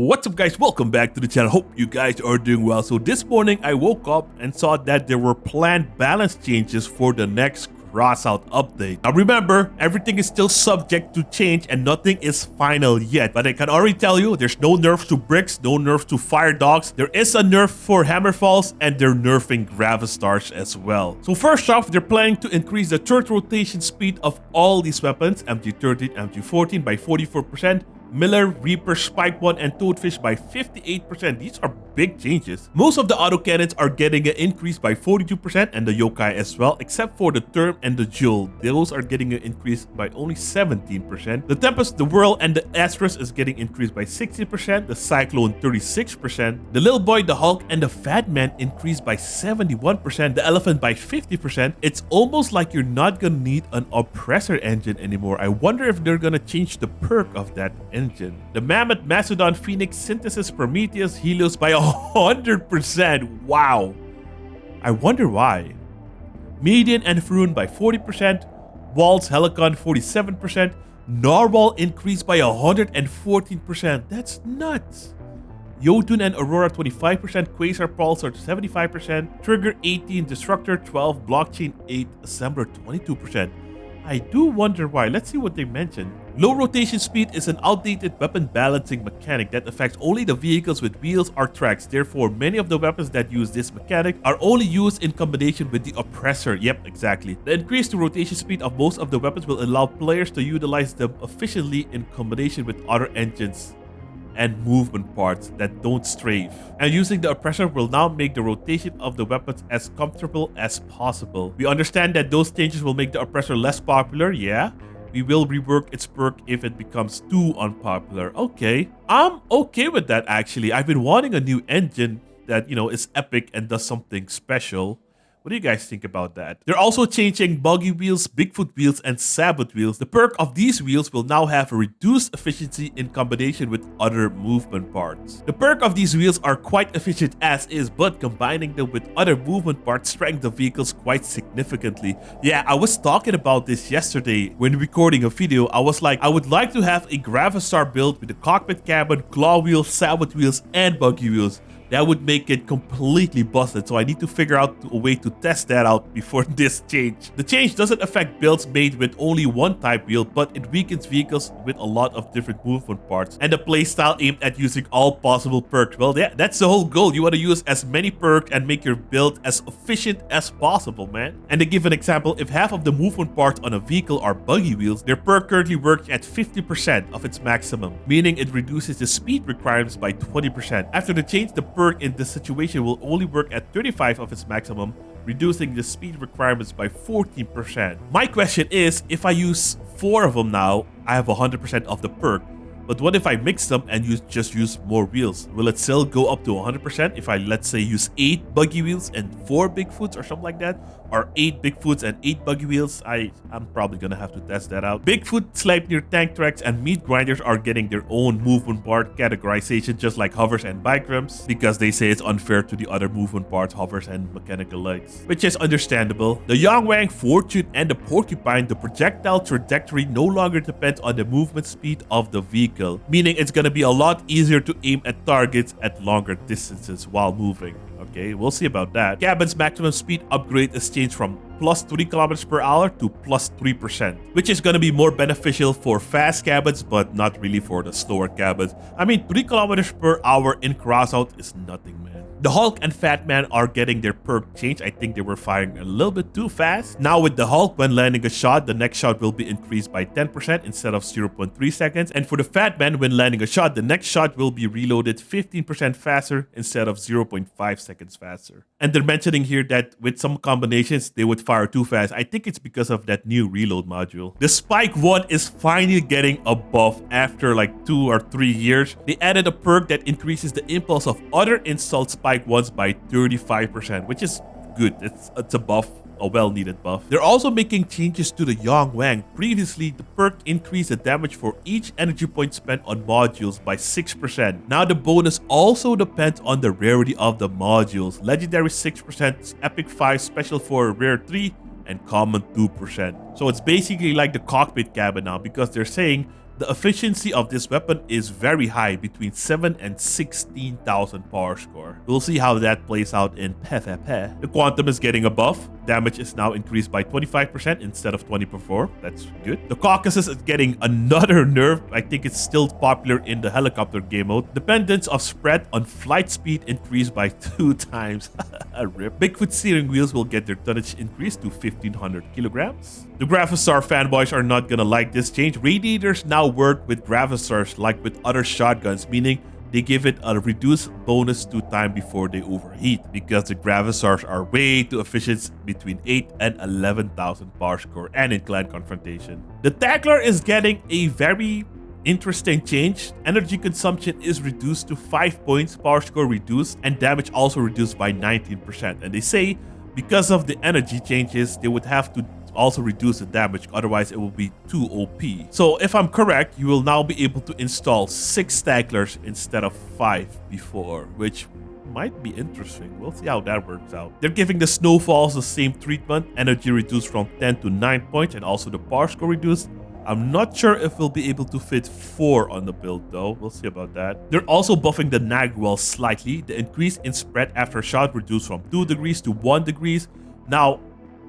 What's up guys, welcome back to the channel. Hope you guys are doing well. So this morning I woke up and saw that there were planned balance changes for the next Crossout update. Now remember, everything is still subject to change and nothing is final yet. But I can already tell you, there's no nerfs to bricks, no nerfs to fire dogs. There is a nerf for hammerfalls and they're nerfing gravistars as well. So first off, they're planning to increase the turret rotation speed of all these weapons, MG13, MG14 by 44%. Miller, Reaper, Spike 1, and Toadfish by 58%. These are big changes. Most of the autocannons are getting an increase by 42% and the yokai as well, except for the Term and the Jewel. Those are getting an increase by only 17%. The Tempest, the Whirl, and the Astrus is getting increased by 60%. The Cyclone 36%. The Little Boy, the Hulk, and the Fat Man increased by 71%. The Elephant by 50%. It's almost like you're not gonna need an oppressor engine anymore. I wonder if they're gonna change the perk of that engine. The Mammoth, Mastodon, Phoenix, Synthesis, Prometheus, Helios by 100%. Wow. I wonder why. Median and Froon by 40%. Waltz, Helicon 47%. Narwhal increased by 114%. That's nuts. Jotun and Aurora 25%, Quasar Pulsar 75%, Trigger 18, Destructor 12, Blockchain 8, Assembler 22%. I do wonder why. Let's see what they mentioned. Low rotation speed is an outdated weapon balancing mechanic that affects only the vehicles with wheels or tracks. Therefore, many of the weapons that use this mechanic are only used in combination with the oppressor. Yep, exactly. The increased rotation speed of most of the weapons will allow players to utilize them efficiently in combination with other engines and movement parts that don't strafe. And using the oppressor will now make the rotation of the weapons as comfortable as possible. We understand that those changes will make the oppressor less popular, yeah. We will rework its perk if it becomes too unpopular. Okay, I'm okay with that actually. I've been wanting a new engine that, you know, is epic and does something special. What do you guys think about that? They're also changing buggy wheels, Bigfoot wheels, and Sabbath wheels. The perk of these wheels will now have a reduced efficiency in combination with other movement parts. The perk of these wheels are quite efficient as is, but combining them with other movement parts strengthens the vehicles quite significantly. Yeah, I was talking about this yesterday when recording a video. I was like, I would like to have a Gravistar build with a cockpit cabin, claw wheels, Sabbath wheels, and buggy wheels. That would make it completely busted, so I need to figure out a way to test that out before this change. The change doesn't affect builds made with only one type wheel, but it weakens vehicles with a lot of different movement parts and a playstyle aimed at using all possible perks. Well, yeah, that's the whole goal. You want to use as many perks and make your build as efficient as possible, man. And to give an example, if half of the movement parts on a vehicle are buggy wheels, their perk currently works at 50% of its maximum, meaning it reduces the speed requirements by 20%. After the change, the perk in this situation will only work at 35 of its maximum, reducing the speed requirements by 14%. My question is, if I use 4 of them now, I have 100% of the perk. But what if I mix them and just use more wheels? Will it still go up to 100% if I, let's say, use 8 buggy wheels and 4 Bigfoots or something like that? Or 8 Bigfoots and 8 buggy wheels? I'm probably gonna have to test that out. Bigfoot, Sleipnir, Tank Tracks, and Meat Grinders are getting their own movement part categorization, just like hovers and bike ramps, because they say it's unfair to the other movement parts, hovers and mechanical legs, which is understandable. The Yangwang, Fortune, and the Porcupine, the projectile trajectory no longer depends on the movement speed of the vehicle, meaning it's gonna be a lot easier to aim at targets at longer distances while moving. Okay, we'll see about that. Cabin's maximum speed upgrade is changed from plus 3 kilometers per hour to plus 3%, which is going to be more beneficial for fast cabins, but not really for the slower cabins. I mean, 3 kilometers per hour in Crossout is nothing, man. The Hulk and Fat Man are getting their perk changed. I think they were firing a little bit too fast. Now with the Hulk, when landing a shot, the next shot will be increased by 10% instead of 0.3 seconds. And for the Fat Man, when landing a shot, the next shot will be reloaded 15% faster instead of 0.5 seconds faster. And they're mentioning here that with some combinations, they would fire too fast. I think it's because of that new reload module. The Spike 1 is finally getting a buff after like 2 or 3 years. They added a perk that increases the impulse of other installed Spike 1s by 35%, which is good. It's a buff, a well-needed buff. They're also making changes to the Yangwang. Previously, the perk increased the damage for each energy point spent on modules by 6%. Now the bonus also depends on the rarity of the modules. Legendary 6%, Epic 5, Special 4, Rare 3, and Common 2%. So it's basically like the cockpit cabin now, because they're saying The efficiency of this weapon is very high, between 7 and 16,000 power score. We'll see how that plays out in PvP. The quantum is getting a buff. Damage is now increased by 25% instead of 20 before. That's good. The Caucasus is getting another nerf. I think it's still popular in the helicopter game mode. Dependence of spread on flight speed increased by 2 times. A rip. Bigfoot steering wheels will get their tonnage increased to 1,500 kilograms. The Gravistar fanboys are not gonna like this change. Radiators now work with Gravistars like with other shotguns, meaning they give it a reduced bonus to time before they overheat, because the Gravistars are way too efficient, between 8 and 11,000 power score and in clan confrontation. The Tackler is getting a very interesting change. Energy consumption is reduced to 5 points, power score reduced, and damage also reduced by 19%. And they say because of the energy changes, they would have to also reduce the damage, otherwise it will be too OP. So if I'm correct, you will now be able to install 6 Tacklers instead of 5 before, which might be interesting. We'll see how that works out. They're giving the Snowfalls the same treatment. Energy reduced from 10 to 9 points, and also the power score reduced. I'm not sure if we'll be able to fit 4 on the build though. We'll see about that. They're also buffing the Nagwell slightly. The increase in spread after shot reduced from 2 degrees to 1 degrees. Now,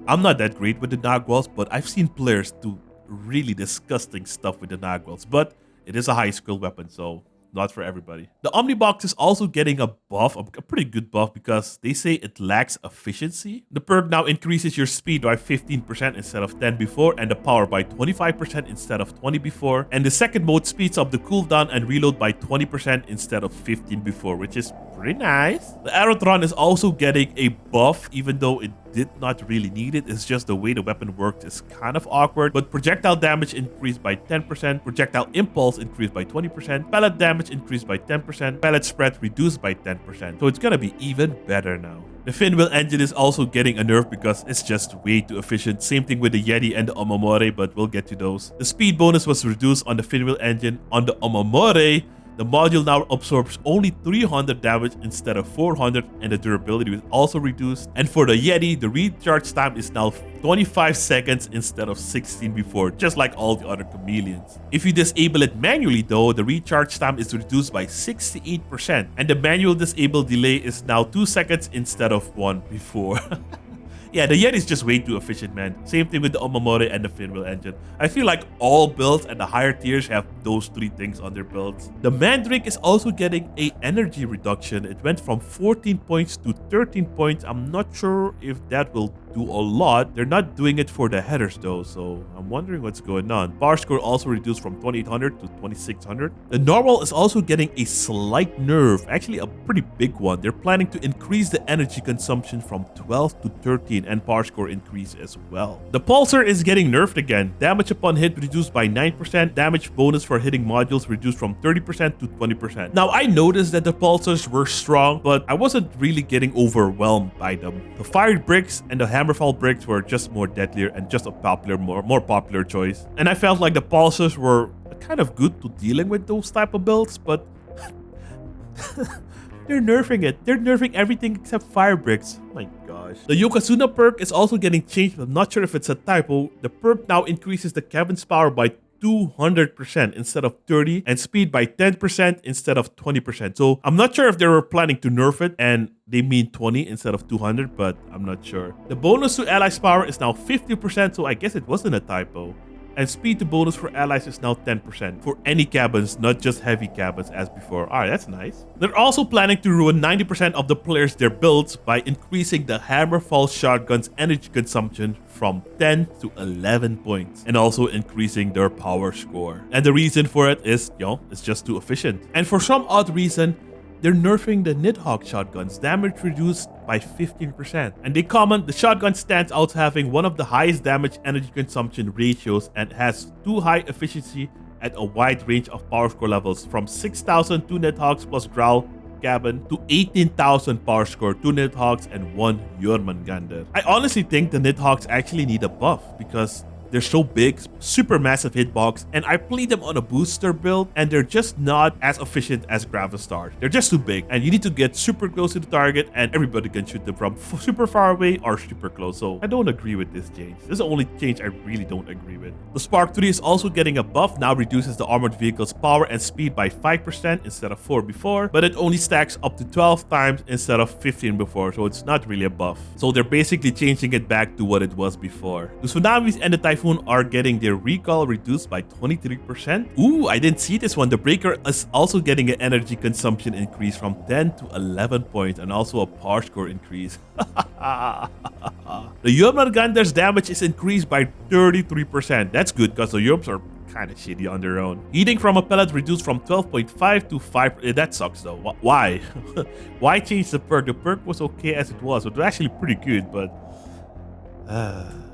I'm not that great with the Nagwells, but I've seen players do really disgusting stuff with the Nagwells. But it is a high skill weapon, so not for everybody. The Omnibox is also getting a buff, a pretty good buff, because they say it lacks efficiency. The perk now increases your speed by 15% instead of 10 before, and the power by 25% instead of 20 before. And the second mode speeds up the cooldown and reload by 20% instead of 15 before, which is pretty nice. The Aerotron is also getting a buff, even though it did not really need it. It's just the way the weapon works is kind of awkward. But projectile damage increased by 10%, projectile impulse increased by 20%, pellet damage increased by 10%, pellet spread reduced by 10%. So it's gonna be even better now. The Finwheel engine is also getting a nerf because it's just way too efficient. Same thing with the Yeti and the Omamore, but we'll get to those. The speed bonus was reduced on the Finwheel engine. On the Omamore, the module now absorbs only 300 damage instead of 400, and the durability was also reduced. And for the Yeti, the recharge time is now 25 seconds instead of 16 before, just like all the other chameleons. If you disable it manually though, the recharge time is reduced by 68%, and the manual disable delay is now 2 seconds instead of 1 before. Yeah, the Yeti is just way too efficient, man. Same thing with the Omamore and the Finwheel engine. I feel like all builds at the higher tiers have those 3 things on their builds. The Mandrake is also getting a energy reduction. It went from 14 points to 13 points. I'm not sure if that will do a lot. They're not doing it for the headers though, so I'm wondering what's going on. Power score also reduced from 2800 to 2600. The Normal is also getting a slight nerf, actually a pretty big one. They're planning to increase the energy consumption from 12 to 13, and power score increase as well. The Pulsar is getting nerfed again. Damage upon hit reduced by 9%. Damage bonus for hitting modules reduced from 30% to 20%. Now, I noticed that the Pulsars were strong, but I wasn't really getting overwhelmed by them. The Fired Bricks and the Hammerfall Bricks were just more deadlier and just a popular, more popular choice. And I felt like the Pulsars were kind of good to dealing with those type of builds, but they're nerfing it. They're nerfing everything except Fire Bricks. My gosh. The Yokozuna perk is also getting changed, but I'm not sure if it's a typo. The perk now increases the cabin's power by 200% instead of 30, and speed by 10% instead of 20%. So I'm not sure if they were planning to nerf it and they mean 20 instead of 200, but I'm not sure. The bonus to allies power is now 50%, so I guess it wasn't a typo. And speed to bonus for allies is now 10% for any cabins, not just heavy cabins as before. Alright, that's nice. They're also planning to ruin 90% of the players' their builds by increasing the Hammerfall shotgun's energy consumption from 10 to 11 points, and also increasing their power score. And the reason for it is, it's just too efficient. And for some odd reason, they're nerfing the Nidhogg shotguns, damage reduced by 15%. And they comment the shotgun stands out having one of the highest damage energy consumption ratios and has too high efficiency at a wide range of power score levels, from 6,000 2 Nidhoggs plus Growl cabin to 18,000 power score 2 Nidhoggs and 1 Jormungandr. I honestly think the Nidhoggs actually need a buff because They're so big, super massive hitbox, and I played them on a booster build, and they're just not as efficient as Gravastars. They're just too big, and you need to get super close to the target, and everybody can shoot them from super far away or super close. So I don't agree with this change. This is the only change I really don't agree with. The Spark 3 is also getting a buff, now reduces the armored vehicle's power and speed by 5% instead of 4 before, but it only stacks up to 12 times instead of 15 before, so it's not really a buff. So they're basically changing it back to what it was before. The Tsunamis and the Typhoon are getting their recall reduced by 23%. Ooh, I didn't see this one. The Breaker is also getting an energy consumption increase from 10 to 11 points and also a power score increase. The Jormungandr's damage is increased by 33%. That's good because the Jorms are kind of shitty on their own. Heating from a pellet reduced from 12.5 to 5. That sucks though. Why? Why change the perk? The perk was okay as it was. It was actually pretty good, but...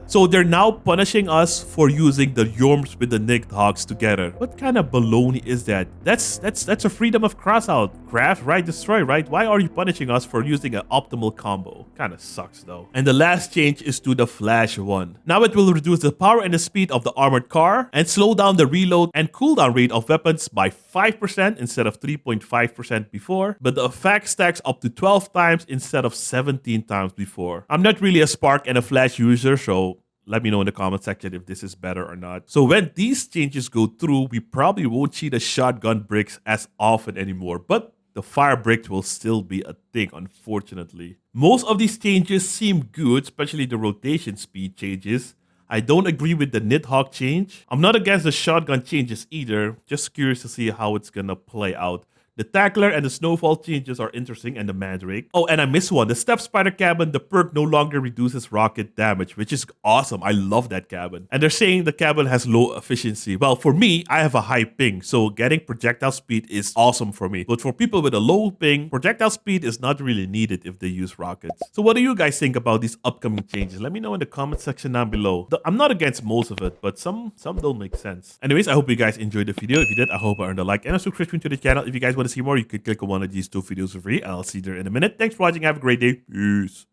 So they're now punishing us for using the Yorms with the Nighthawks together. What kind of baloney is that? That's a freedom of crossout. Craft, right, destroy, right? Why are you punishing us for using an optimal combo? Kind of sucks though. And the last change is to the Flash one. Now it will reduce the power and the speed of the armored car and slow down the reload and cooldown rate of weapons by 5% instead of 3.5% before, but the effect stacks up to 12 times instead of 17 times before. I'm not really a Spark and a Flash user, so let me know in the comment section if this is better or not. So when these changes go through, we probably won't see the shotgun bricks as often anymore, but the fire brick will still be a thing, unfortunately. Most of these changes seem good, especially the rotation speed changes. I don't agree with the Nighthawk change. I'm not against the shotgun changes either, just curious to see how it's gonna play out. The Tackler and the Snowfall changes are interesting, and the Mandrake. Oh, and I missed one. The Step Spider cabin, the perk no longer reduces rocket damage, which is awesome. I love that cabin. And they're saying the cabin has low efficiency. Well, for me, I have a high ping, so getting projectile speed is awesome for me. But for people with a low ping, projectile speed is not really needed if they use rockets. So what do you guys think about these upcoming changes? Let me know in the comment section down below. I'm not against most of it, but some don't make sense. Anyways, I hope you guys enjoyed the video. If you did, I hope I earned a like and a subscription to the channel. If you guys want to see more, you can click on one of these two videos for free. I'll see you there in a minute. Thanks for watching. Have a great day. Peace.